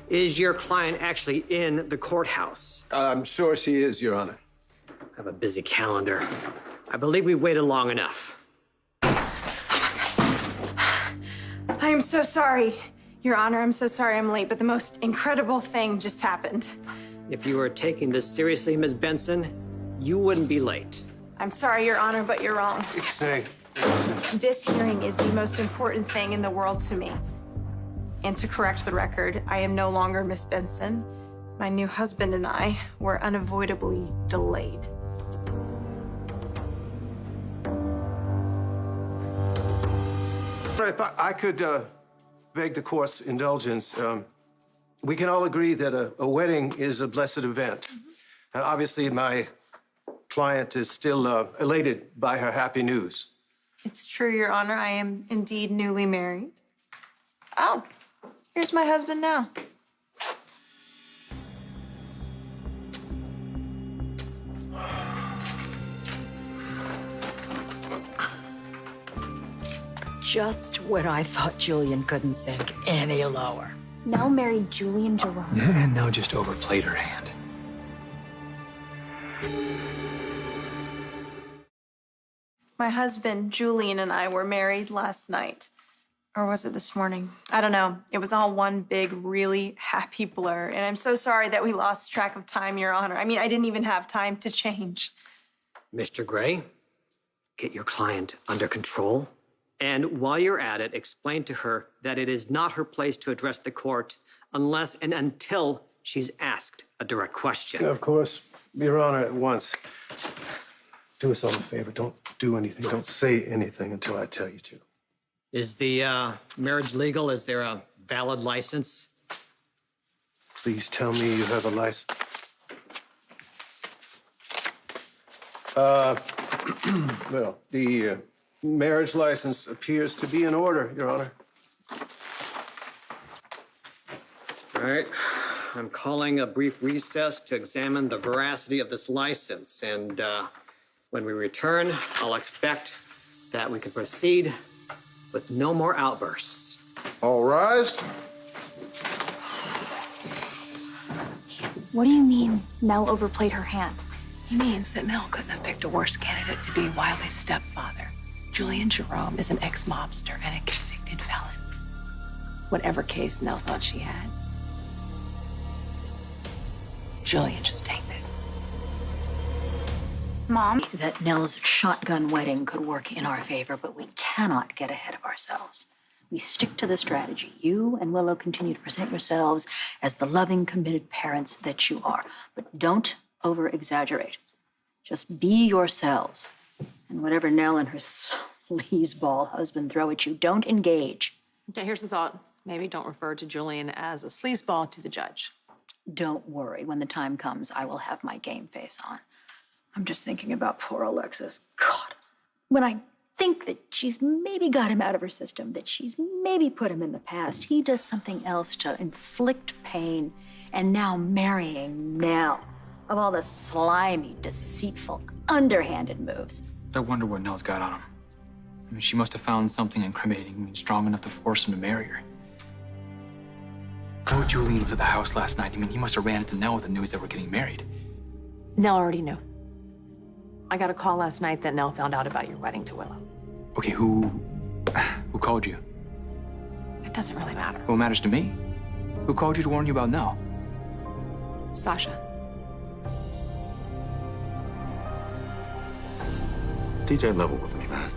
Is your client actually in the courthouse? I'm sure she is, Your Honor. I have a busy calendar. I believe we've waited long enough. I am so sorry, Your Honor. I'm so sorry I'm late, but the most incredible thing just happened. If you were taking this seriously, Ms. Benson, you wouldn't be late. I'm sorry, Your Honor, but you're wrong. Say, This hearing is the most important thing in the world to me. And to correct the record, I am no longer Miss Benson. My new husband and I were unavoidably delayed. if I could beg the court's indulgence, we can all agree that a wedding is a blessed event. Obviously, my client is still elated by her happy news. It's true, Your Honor. I am indeed newly married. Oh, here's my husband now. Just when I thought Julian couldn't sink any lower. Nell married Julian Jerome. And Nell just overplayed her hand. My husband, Julian, and I were married last night. Or was it this morning? I don't know. It was all one big, really happy blur. And I'm so sorry that we lost track of time, Your Honor. I mean, I didn't even have time to change. Mr. Gray, get your client under control. And while you're at it, explain to her that it is not her place to address the court unless and until she's asked a direct question. Of course, Your Honor, at once. Do us all a favor. Don't do anything. Don't say anything until I tell you to. Is the marriage legal? Is there a valid license? Please tell me you have a license. Well, the marriage license appears to be in order, Your Honor. All right. I'm calling a brief recess to examine the veracity of this license. And when we return, I'll expect that we can proceed with no more outbursts. All rise. What do you mean Nell overplayed her hand? He means that Nell couldn't have picked a worse candidate to be Wiley's stepfather. Julian Jerome is an ex-mobster and a convicted felon. Whatever case Nell thought she had, Julian just tanked it. Mom? That Nell's shotgun wedding could work in our favor, but we cannot get ahead of ourselves. We stick to the strategy. You and Willow continue to present yourselves as the loving, committed parents that you are. But don't over-exaggerate. Just be yourselves. And whatever Nell and her sleazeball husband throw at you, don't engage. Okay, here's the thought. Maybe don't refer to Julian as a sleazeball to the judge. Don't worry. When the time comes, I will have my game face on. I'm just thinking about poor Alexis. God, when I think that she's maybe got him out of her system, that she's maybe put him in the past, he does something else to inflict pain, and now marrying Nell. Of all the slimy, deceitful, underhanded moves. I wonder what Nell's got on him. I mean, she must have found something incriminating and strong enough to force him to marry her. I know Julian was at the house last night. I mean, he must have ran into Nell with the news that we're getting married. Nell already knew. I got a call last night that Nell found out about your wedding to Willow. Okay, who called you? It doesn't really matter. What matters to me? Who called you to warn you about Nell? Sasha. DJ, level with me, man.